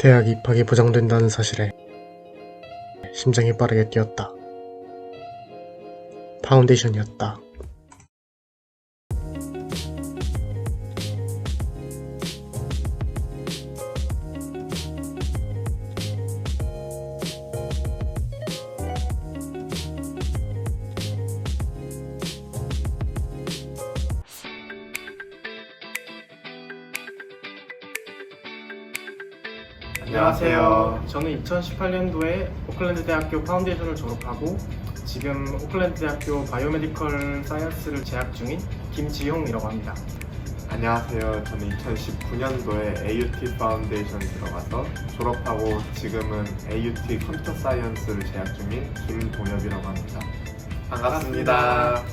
대학 입학이 보장된다는 사실에 심장이 빠르게 뛰었다. 파운데이션이었다. 안녕하세요. 저는 2018년도에 오클랜드 대학교 파운데이션을 졸업하고 지금 오클랜드 대학교 바이오메디컬 사이언스를 재학 중인 김지용이라고 합니다. 안녕하세요. 저는 2019년도에 AUT 파운데이션 들어가서 졸업하고 지금은 AUT 컴퓨터 사이언스를 재학 중인 김동엽이라고 합니다. 반갑습니다.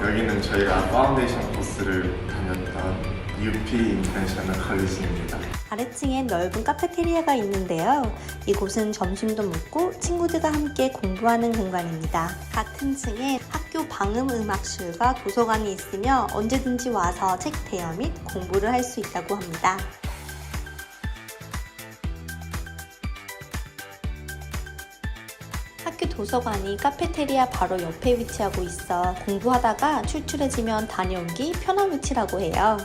여기는 저희가 파운데이션 코스를 다녔던 UP 인터내셔널 컬리지입니다. 아래층엔 넓은 카페테리아가 있는데요. 이곳은 점심도 먹고 친구들과 함께 공부하는 공간입니다. 같은 층에 학교 방음음악실과 도서관이 있으며 언제든지 와서 책 대여 및 공부를 할 수 있다고 합니다. 학교 도서관이 카페테리아 바로 옆에 위치하고 있어 공부하다가 출출해지면 다녀오기 편한 위치라고 해요.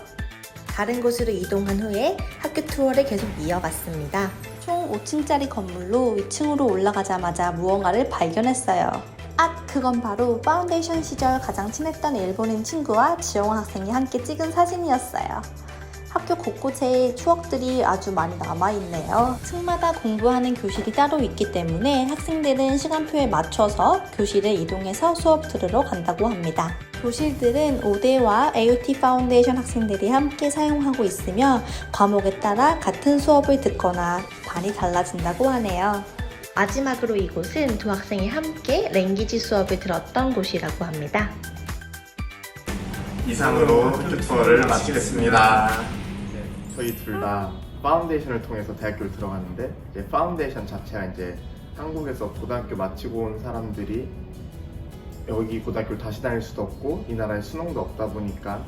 다른 곳으로 이동한 후에 학교 투어를 계속 이어갔습니다. 총 5층짜리 건물로 위층으로 올라가자마자 무언가를 발견했어요. 그건 바로 파운데이션 시절 가장 친했던 일본인 친구와 지영원 학생이 함께 찍은 사진이었어요. 학교 곳곳에 추억들이 아주 많이 남아있네요. 층마다 공부하는 교실이 따로 있기 때문에 학생들은 시간표에 맞춰서 교실에 이동해서 수업 들으러 간다고 합니다. 교실들은 5대와 AUT 파운데이션 학생들이 함께 사용하고 있으며 과목에 따라 같은 수업을 듣거나 반이 달라진다고 하네요. 마지막으로 이곳은 두 학생이 함께 랭귀지 수업을 들었던 곳이라고 합니다. 이상으로 학교 투어를 마치겠습니다. 저희 둘 다 파운데이션을 통해서 대학교를 들어갔는데 이제 파운데이션 자체가 이제 한국에서 고등학교 마치고 온 사람들이 여기 고등학교를 다시 다닐 수도 없고 이 나라에 수능도 없다 보니까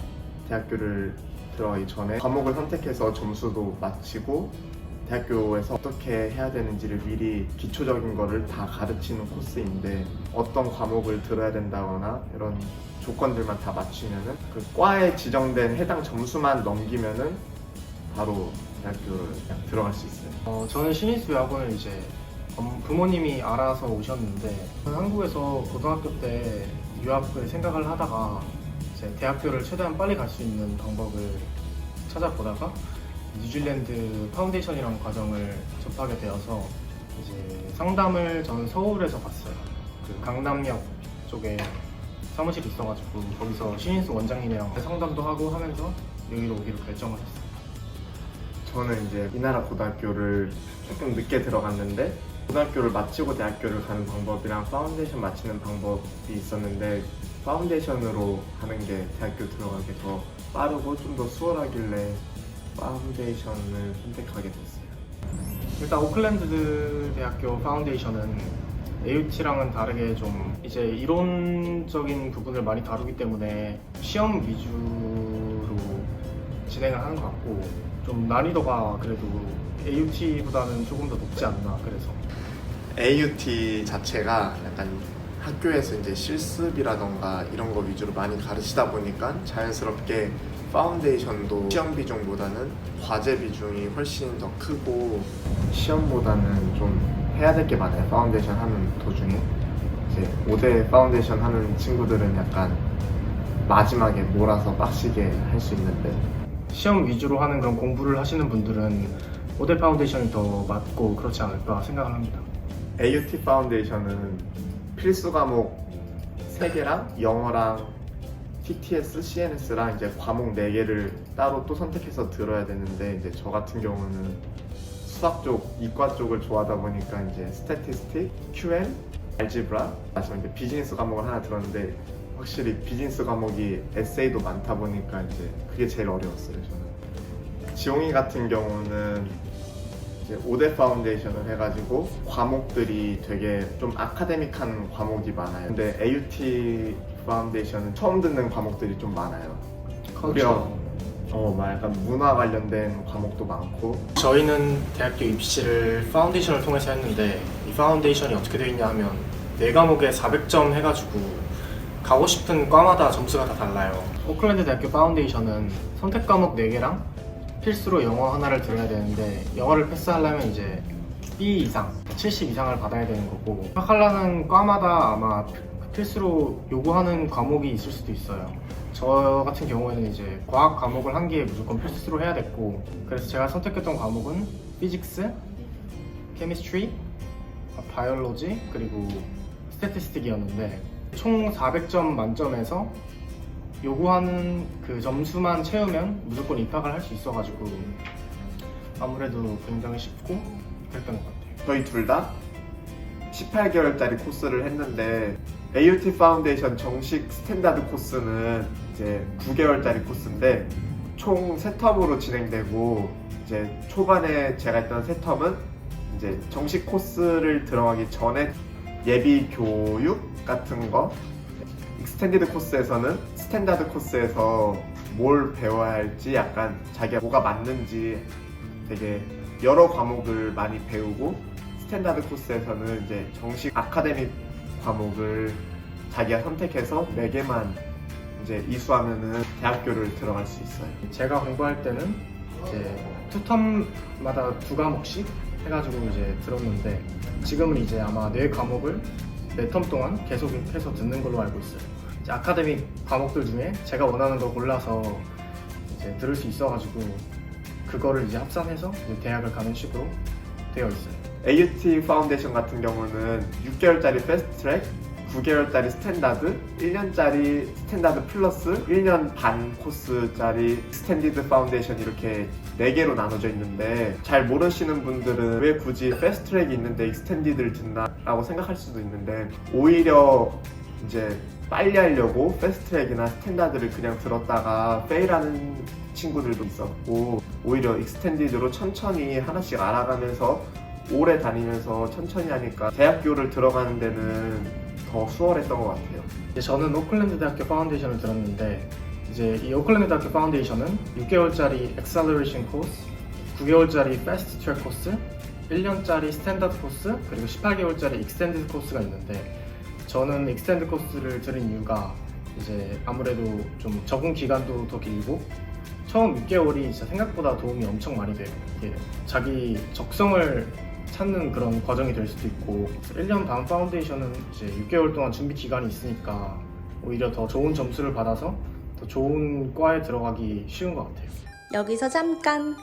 대학교를 들어가기 전에 과목을 선택해서 점수도 마치고 대학교에서 어떻게 해야 되는지를 미리 기초적인 거를 다 가르치는 코스인데 어떤 과목을 들어야 된다거나 이런 조건들만 다 맞추면은 그 과에 지정된 해당 점수만 넘기면은 바로 대학교를 그냥 들어갈 수 있어요. 저는 신인수학원을 이제 부모님이 알아서 오셨는데 한국에서 고등학교 때 유학을 생각을 하다가 이제 대학교를 최대한 빨리 갈 수 있는 방법을 찾아보다가 뉴질랜드 파운데이션이라는 과정을 접하게 되어서 이제 상담을 저는 서울에서 봤어요. 그 강남역 쪽에 사무실이 있어가지고 거기서 신인수 원장님이랑 상담도 하고 하면서 여기로 오기로 결정을 했어요. 저는 이제 이 나라 고등학교를 조금 늦게 들어갔는데 고등학교를 마치고 대학교를 가는 방법이랑 파운데이션 마치는 방법이 있었는데 파운데이션으로 하는 게 대학교 들어가기 더 빠르고 좀 더 수월하길래 파운데이션을 선택하게 됐어요. 일단 오클랜드 대학교 파운데이션은 AUT랑은 다르게 좀 이제 이론적인 부분을 많이 다루기 때문에 시험 위주로 진행을 하는 것 같고 좀 난이도가 그래도 AUT보다는 조금 더 높지 않나 그래서 AUT 자체가 약간 학교에서 이제 실습이라던가 이런 거 위주로 많이 가르치다 보니까 자연스럽게 파운데이션도 시험 비중보다는 과제 비중이 훨씬 더 크고 시험보다는 좀 해야 될 게 많아요. 파운데이션 하는 도중에 이제 5대 파운데이션 하는 친구들은 약간 마지막에 몰아서 빡시게 할 수 있는데 시험 위주로 하는 그런 공부를 하시는 분들은 5대 파운데이션이 더 맞고 그렇지 않을까 생각을 합니다. AUT 파운데이션은 필수 과목 3개랑 영어랑 TTS, CNS랑 이제 과목 4개를 따로 또 선택해서 들어야 되는데 이제 저 같은 경우는 수학 쪽, 이과 쪽을 좋아하다 보니까 이제 스태티스틱, QM, 알지브라 마지막 이제 비즈니스 과목을 하나 들었는데 확실히 비즈니스 과목이 에세이도 많다 보니까 이제 그게 제일 어려웠어요. 저는 지용이 같은 경우는 이제 5대 파운데이션을 해가지고 과목들이 되게 좀 아카데믹한 과목이 많아요. 근데 AUT 파운데이션은 처음 듣는 과목들이 좀 많아요. 무려 약간 문화 관련된 과목도 많고. 저희는 대학교 입시를 파운데이션을 통해서 했는데 이 파운데이션이 어떻게 되어 있냐 하면 4과목에 400점 해가지고 가고 싶은 과마다 점수가 다 달라요. 오클랜드 대학교 파운데이션은 선택 과목 4개랑 필수로 영어 하나를 들어야 되는데 영어를 패스하려면 이제 B 이상, 70 이상을 받아야 되는 거고 하려는 과마다 아마 필수로 요구하는 과목이 있을 수도 있어요. 저 같은 경우에는 이제 과학 과목을 한 개에 무조건 필수로 해야 됐고 그래서 제가 선택했던 과목은 피직스, 케미스트리, 바이올로지 그리고 스태티스틱이었는데 총 400점 만점에서 요구하는 그 점수만 채우면 무조건 입학을 할 수 있어가지고 아무래도 굉장히 쉽고 그랬던 것 같아요. 저희 둘 다 18개월짜리 코스를 했는데 AUT 파운데이션 정식 스탠다드 코스는 이제 9개월짜리 코스인데 총 3텀으로 진행되고 이제 초반에 제가 했던 3텀은 이제 정식 코스를 들어가기 전에 예비 교육 같은 거, 익스텐디드 코스에서는 스탠다드 코스에서 뭘 배워야 할지 약간 자기가 뭐가 맞는지 되게 여러 과목을 많이 배우고 스탠다드 코스에서는 이제 정식 아카데믹 과목을 자기가 선택해서 4개만 이제 이수하면은 대학교를 들어갈 수 있어요. 제가 공부할 때는 이제 2텀마다 2과목씩 해가지고 이제 들었는데 지금은 이제 아마 4과목을 4텀 동안 계속해서 듣는 걸로 알고 있어요. 이제 아카데믹 과목들 중에 제가 원하는 걸 골라서 이제 들을 수 있어가지고 그거를 이제 합산해서 이제 대학을 가는 식으로 되어 있어요. AUT 파운데이션 같은 경우는 6개월짜리 패스트 트랙, 9개월짜리 스탠다드, 1년짜리 스탠다드 플러스 1년 반 코스짜리 스탠디드 파운데이션 이렇게 4개로 나눠져 있는데 잘 모르시는 분들은 왜 굳이 패스트 트랙이 있는데 익스텐디드를 듣나 라고 생각할 수도 있는데 오히려 이제 빨리 하려고 패스트 트랙이나 스탠다드를 그냥 들었다가 페일하는 친구들도 있었고 오히려 익스텐디드로 천천히 하나씩 알아가면서 오래 다니면서 천천히 하니까 대학교를 들어가는 데는 더 수월했던 것 같아요. 이제 저는 오클랜드 대학교 파운데이션을 들었는데 이제 이 오클랜드 대학교 파운데이션은 6개월짜리 액셀러레이션 코스, 9개월짜리 패스트 트랙 코스, 1년짜리 스탠다드 코스, 그리고 18개월짜리 익스텐디드 코스가 있는데 저는 익스텐디드 코스를 들은 이유가 이제 아무래도 좀 적응 기간도 더 길고 처음 6개월이 진짜 생각보다 도움이 엄청 많이 돼요. 이게 자기 적성을 찾는 그런 과정이 될 수도 있고 1년 반 파운데이션은 이제 6개월 동안 준비 기간이 있으니까 오히려 더 좋은 점수를 받아서 더 좋은 과에 들어가기 쉬운 것 같아요. 여기서 잠깐!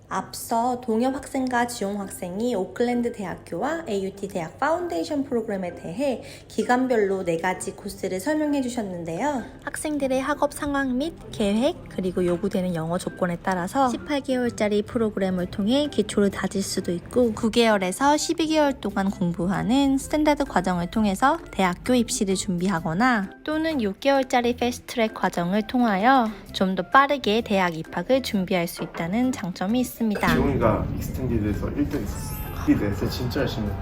앞서 동엽 학생과 지용 학생이 오클랜드 대학교와 AUT 대학 파운데이션 프로그램에 대해 기간별로 4가지 코스를 설명해 주셨는데요. 학생들의 학업 상황 및 계획 그리고 요구되는 영어 조건에 따라서 18개월짜리 프로그램을 통해 기초를 다질 수도 있고 9개월에서 12개월 동안 공부하는 스탠다드 과정을 통해서 대학교 입시를 준비하거나 또는 6개월짜리 패스트트랙 과정을 통하여 좀 더 빠르게 대학 입학을 준비할 수 있다는 장점이 있습니다. 지용이가 익스텐디드에서 1등 했었어요. 익스텐디드에서 진짜 열심히 해요.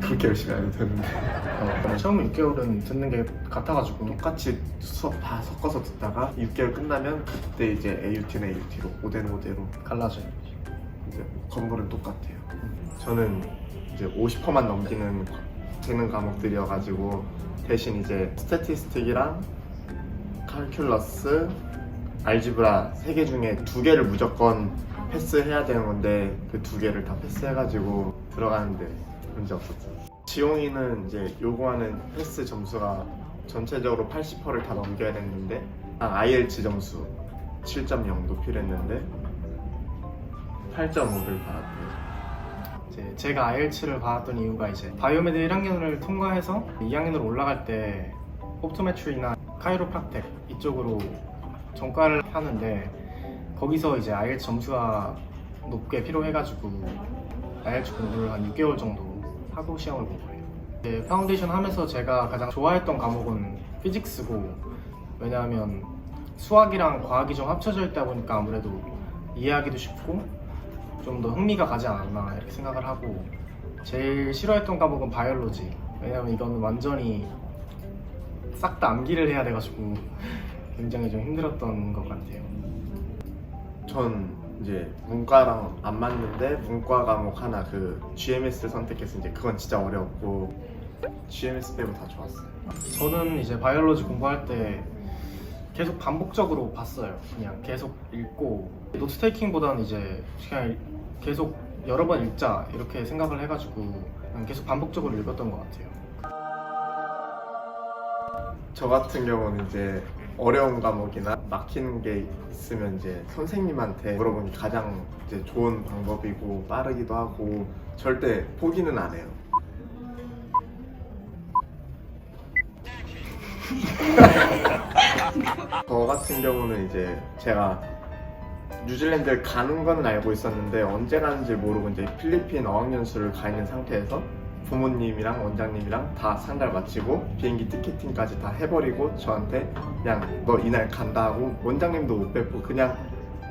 그렇게 열심히 안 해도 되는데 처음 6개월은 듣는 게 같아가지고 똑같이 수업 다 섞어서 듣다가 6개월 끝나면 그때 이제 AUT나 AUT로 5대로 갈라져요. 이제 건물은 똑같아요. 저는 이제 50%만 넘기는 되는 과목들이어가지고 대신 이제 스태티스틱이랑 칼큘러스, 알지브라 3개 중에 2개를 무조건 패스해야 되는 건데 그 2개를 다 패스해가지고 들어가는데 문제 없었죠. 지용이는 이제 요구하는 패스 점수가 전체적으로 80%를 다 넘겨야 됐는데 IELTS 점수 7.0도 필요했는데 8.5를 받았대요. 이제 제가 IELTS를 받았던 이유가 이제 바이오메드 1학년을 통과해서 2학년으로 올라갈 때 옵토메트리나 카이로프락텍 이쪽으로 전과를 하는데 거기서 이제 IELTS 점수가 높게 필요해가지고 IELTS 공부를 한 6개월 정도 하고 시험을 본 거예요. 이제 파운데이션 하면서 제가 가장 좋아했던 과목은 피직스고 왜냐하면 수학이랑 과학이 좀 합쳐져 있다 보니까 아무래도 이해하기도 쉽고 좀 더 흥미가 가지 않았나 이렇게 생각을 하고 제일 싫어했던 과목은 바이올로지. 왜냐하면 이거는 완전히 싹 다 암기를 해야 돼가지고 굉장히 좀 힘들었던 것 같아요. 전 이제 문과랑 안 맞는데 문과 과목 하나 그 GMS 선택해서 이제 그건 진짜 어려웠고 GMS 빼고 다 좋았어요. 저는 이제 바이올로지 공부할 때 계속 반복적으로 봤어요. 그냥 계속 읽고 노트 테이킹보다는 이제 그냥 계속 여러 번 읽자 이렇게 생각을 해가지고 그냥 계속 반복적으로 읽었던 것 같아요. 저 같은 경우는 이제 어려운 과목이나 막히는 게 있으면 이제 선생님한테 물어보는 게 가장 이제 좋은 방법이고 빠르기도 하고 절대 포기는 안 해요. 저 같은 경우는 이제 제가 뉴질랜드를 가는 건 알고 있었는데 언제 가는지 모르고 이제 필리핀 어학연수를 가 있는 상태에서 부모님이랑 원장님이랑 다 상달 마치고 비행기 티켓팅까지 다 해버리고 저한테 그냥 너 이날 간다 하고 원장님도 못 뵙고 그냥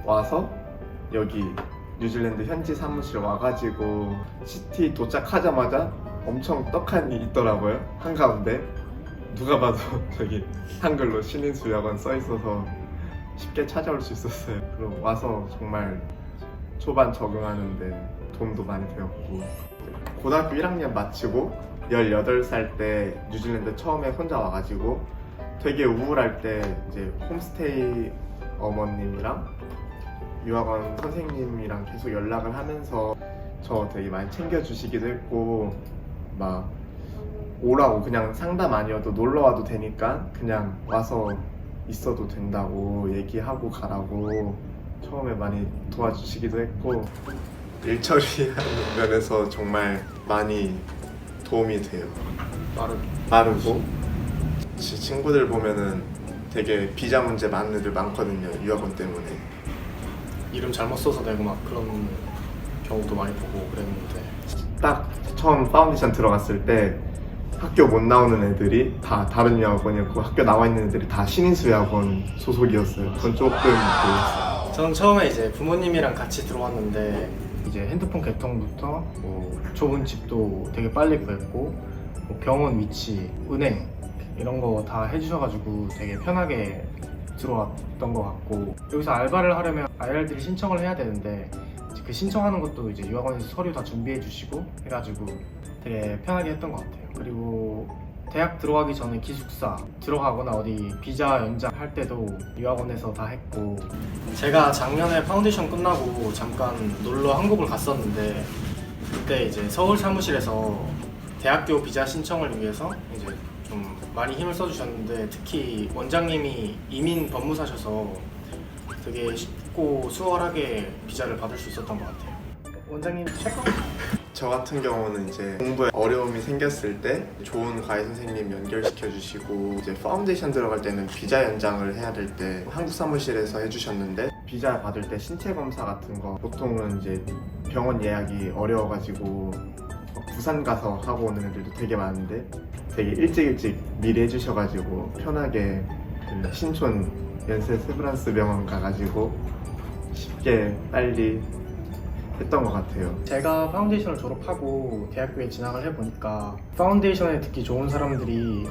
와서 여기 뉴질랜드 현지 사무실 와가지고 시티 도착하자마자 엄청 떡하니 있더라고요. 한가운데 누가 봐도 저기 한글로 신인수학원 써있어서 쉽게 찾아올 수 있었어요. 그리고 와서 정말 초반 적응하는데 도움도 많이 되었고 고등학교 1학년 마치고 18살 때 뉴질랜드 처음에 혼자 와가지고 되게 우울할 때 이제 홈스테이 어머님이랑 유학원 선생님이랑 계속 연락을 하면서 저 되게 많이 챙겨주시기도 했고 막 오라고 그냥 상담 아니어도 놀러 와도 되니까 그냥 와서 있어도 된다고 얘기하고 가라고 처음에 많이 도와주시기도 했고 일 처리하는 면에서 정말 많이 도움이 돼요. 빠르고 친구들 보면은 되게 비자 문제 많은 애들 많거든요. 유학원 때문에 이름 잘못 써서 내고 막 그런 경우도 많이 보고 그랬는데 딱 처음 파운데이션 들어갔을 때 학교 못 나오는 애들이 다 다른 유학원이었고 학교 나와 있는 애들이 다 신인수 유학원 소속이었어요. 그건 조금 놀랐어요. 저는 처음에 이제 부모님이랑 같이 들어왔는데 이제 핸드폰 개통부터 뭐 좋은 집도 되게 빨리 구했고 뭐 병원 위치, 은행 이런 거 다 해주셔가지고 되게 편하게 들어왔던 것 같고 여기서 알바를 하려면 IR들이 신청을 해야 되는데 이제 그 신청하는 것도 이제 유학원에서 서류 다 준비해 주시고 해가지고 되게 편하게 했던 것 같아요. 그리고 대학 들어가기 전에 기숙사 들어가거나 어디 비자 연장할 때도 유학원에서 다 했고 제가 작년에 파운데이션 끝나고 잠깐 놀러 한국을 갔었는데 그때 이제 서울 사무실에서 대학교 비자 신청을 위해서 이제 좀 많이 힘을 써주셨는데 특히 원장님이 이민 법무사셔서 되게 쉽고 수월하게 비자를 받을 수 있었던 것 같아요. 원장님 최고! 저 같은 경우는 이제 공부에 어려움이 생겼을 때 좋은 과외 선생님 연결시켜 주시고 이제 파운데이션 들어갈 때는 비자 연장을 해야 될 때 한국 사무실에서 해주셨는데 비자 받을 때 신체 검사 같은 거 보통은 이제 병원 예약이 어려워가지고 부산 가서 하고 오는 애들도 되게 많은데 되게 일찍 미리 해주셔가지고 편하게 그 신촌 연세 세브란스 병원 가가지고 쉽게 빨리 했던 것 같아요. 제가 파운데이션을 졸업하고 대학교에 진학을 해보니까 파운데이션에 듣기 좋은 사람들이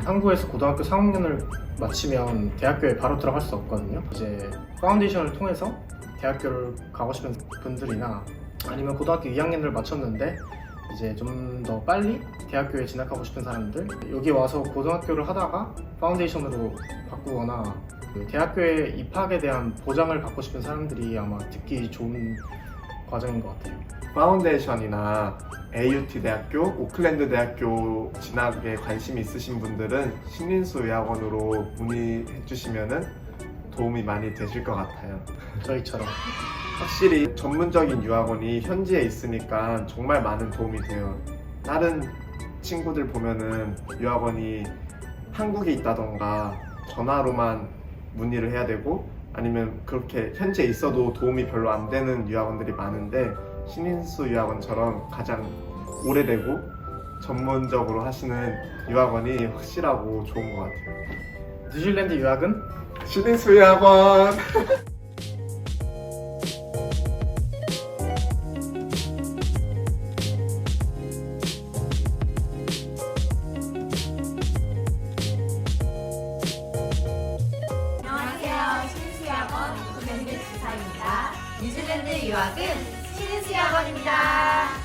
한국에서 고등학교 3학년을 마치면 대학교에 바로 들어갈 수 없거든요. 이제 파운데이션을 통해서 대학교를 가고 싶은 분들이나 아니면 고등학교 2학년을 마쳤는데 이제 좀 더 빨리 대학교에 진학하고 싶은 사람들 여기 와서 고등학교를 하다가 파운데이션으로 바꾸거나 대학교에 입학에 대한 보장을 받고 싶은 사람들이 아마 듣기 좋은 과정인 것 같아요. 파운데이션이나 AUT 대학교, 오클랜드 대학교 진학에 관심이 있으신 분들은 신인수 의학원으로 문의해 주시면 도움이 많이 되실 것 같아요. 저희처럼. 확실히 전문적인 유학원이 현지에 있으니까 정말 많은 도움이 돼요. 다른 친구들 보면은 유학원이 한국에 있다던가 전화로만 문의를 해야 되고 아니면 그렇게 현지에 있어도 도움이 별로 안 되는 유학원들이 많은데 신인수 유학원처럼 가장 오래되고 전문적으로 하시는 유학원이 확실하고 좋은 것 같아요. 뉴질랜드 유학은 신인수 유학원! 뉴질랜드 유학은 신은수학원입니다.